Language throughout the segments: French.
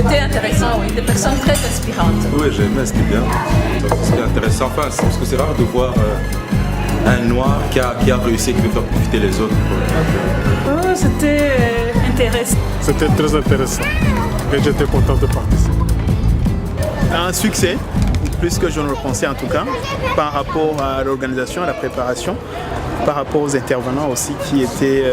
C'était intéressant, oui, des personnes très inspirantes. Oui, j'ai aimé, c'était bien. C'était intéressant, enfin, parce que c'est rare de voir un noir qui a réussi et qui veut faire profiter les autres. Oh, c'était intéressant. C'était très intéressant et j'étais content de participer. Un succès, plus que je ne le pensais en tout cas, par rapport à l'organisation, à la préparation, par rapport aux intervenants aussi qui étaient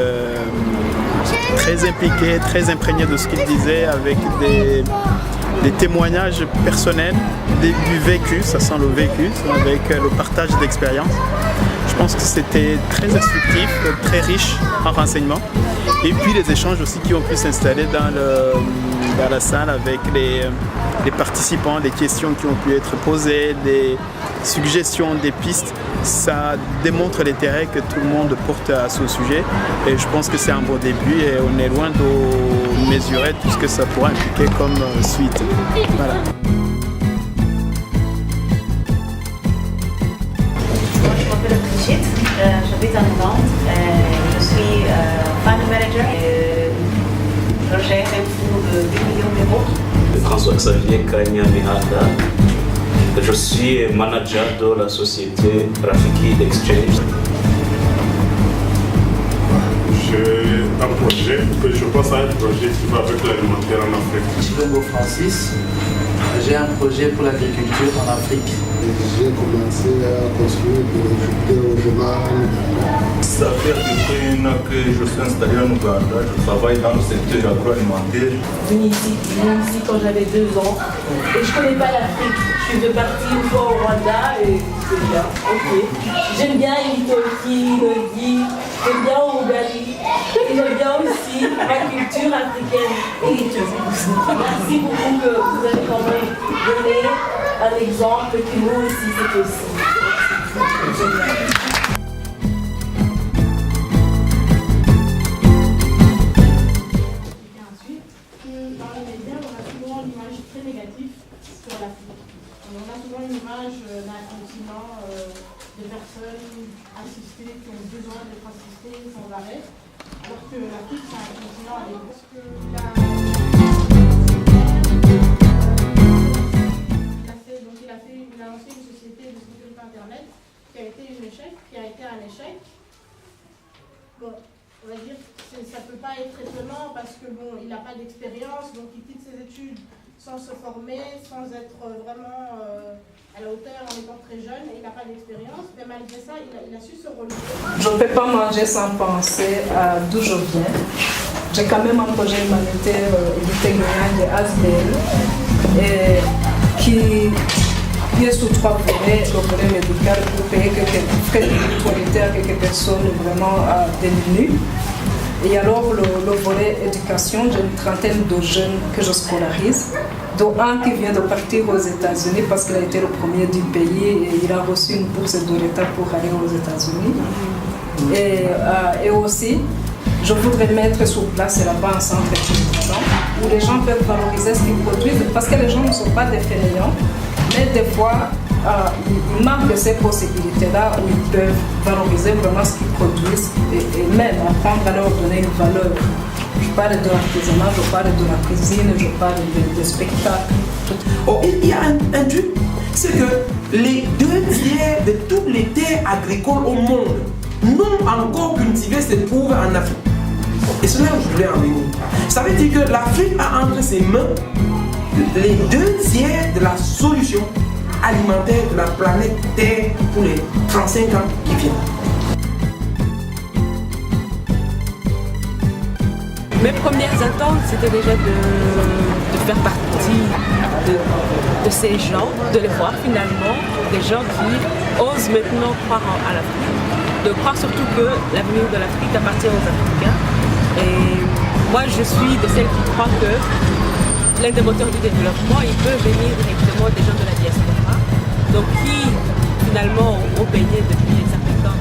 très impliqués, très imprégnés de ce qu'ils disaient, avec des témoignages personnels, du vécu, ça sent le vécu, avec le partage d'expériences. Je pense que c'était très instructif, très riche en renseignements. Et puis les échanges aussi qui ont pu s'installer dans la salle avec les participants, les questions qui ont pu être posées, des suggestions, des pistes. Ça démontre l'intérêt que tout le monde porte à ce sujet. Et je pense que c'est un bon début et on est loin de mesurer tout ce que ça pourra impliquer comme suite. Voilà. Je m'appelle Brigitte, j'habite en Nantes, je suis fan manager et je gère pour 2 millions d'euros. François-Xavier Kanya-Mihanda, je suis manager de la société Rafiki Exchange. J'ai un projet, je pense à un projet qui va avec l'alimentaire en Afrique. Je suis Francis, j'ai un projet pour l'agriculture en Afrique. J'ai commencé à construire des logements en Uganda. Ça fait depuis 1 an que je suis installé en Ouganda. Je travaille dans le secteur agroalimentaire. Je suis venu ici quand j'avais 2 ans et je ne connais pas l'Afrique. Je suis partie une fois au Rwanda et c'est bien, ok. J'aime bien Itoki, Nogi, j'aime bien Ougali et j'aime bien aussi la culture africaine. Merci beaucoup que vous avez quand même donné un exemple que nous aussi c'est possible. Dans les médias, on a souvent une image très négative sur l'Afrique. On a souvent une image d'un continent de personnes assistées qui ont besoin d'être assistées sans arrêt, alors que l'Afrique c'est un continent à l'époque. Il a lancé une société de sécurité internet qui a été un échec. Bon, on va dire que ça ne peut pas être étonnant parce que bon, il n'a pas d'expérience, donc il quitte ses études sans se former, sans être vraiment à la hauteur en étant très jeune, et il n'a pas d'expérience, mais malgré ça, il a su se relever. Je ne peux pas manger sans penser à d'où je viens. J'ai quand même un projet humanitaire édité de ASBL qui est sous 3 volets, le volet médical pour payer quelques frais humanitaires à quelques personnes vraiment démunies. Et alors le volet éducation, j'ai une trentaine de jeunes que je scolarise, dont un qui vient de partir aux États-Unis parce qu'il a été le premier du pays et il a reçu une bourse de l'État pour aller aux États-Unis. Et aussi, je voudrais mettre sur place là-bas un centre étudiant où les gens peuvent valoriser ce qu'ils produisent parce que les gens ne sont pas des fainéants, mais des fois, il manque de ces possibilités-là où ils peuvent valoriser vraiment ce qu'ils produisent et même apprendre à leur donner une valeur. Je parle de l'artisanat, je parle de la cuisine, je parle de spectacles. Oh, il y a un truc, c'est que les 2 tiers de toutes les terres agricoles au monde non encore cultivées se trouvent en Afrique. Et c'est là où je voulais en venir. Ça veut dire que l'Afrique a entre ses mains les 2 tiers de la solution alimentaire de la planète Terre pour les 35 ans qui viennent. Mes premières attentes, c'était déjà de faire partie de ces gens, de les voir finalement, des gens qui osent maintenant croire à l'Afrique, de croire surtout que l'avenir de l'Afrique appartient aux Africains. Et moi, je suis de celles qui croient que l'un des moteurs du développement, il peut venir directement des gens de la diaspora, donc qui finalement ont baigné depuis un certain temps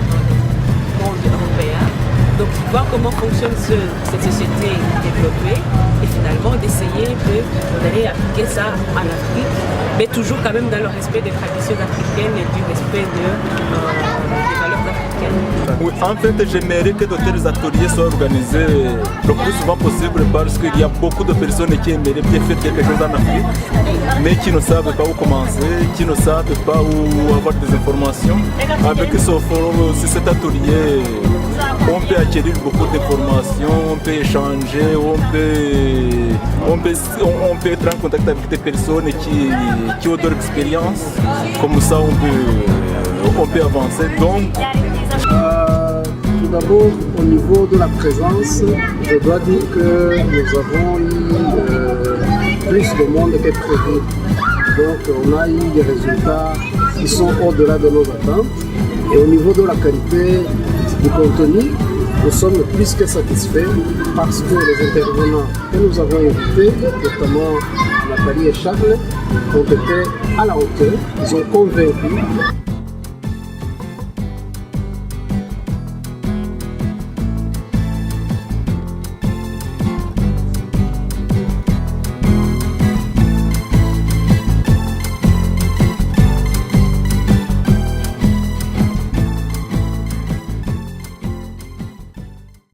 dans le monde européen. Donc voir comment fonctionne cette société développée et finalement d'essayer d'aller appliquer ça en Afrique, mais toujours quand même dans le respect des traditions africaines et du respect des valeurs africaines. Oui, en fait, j'aimerais que de tels ateliers soient organisés le plus souvent possible parce qu'il y a beaucoup de personnes qui aimeraient bien faire quelque chose en Afrique, mais qui ne savent pas où commencer, qui ne savent pas où avoir des informations. Avec cet atelier, on peut acquérir beaucoup d'informations, on peut échanger, on peut être en contact avec des personnes qui ont de l'expérience. Comme ça, on peut avancer. Donc, tout d'abord, au niveau de la présence, je dois dire que nous avons eu plus de monde que prévu. Donc, on a eu des résultats qui sont au-delà de nos attentes. Et au niveau de la qualité du contenu, nous sommes plus que satisfaits parce que les intervenants que nous avons invités, notamment Nathalie et Charles, ont été à la hauteur, ils ont convaincu.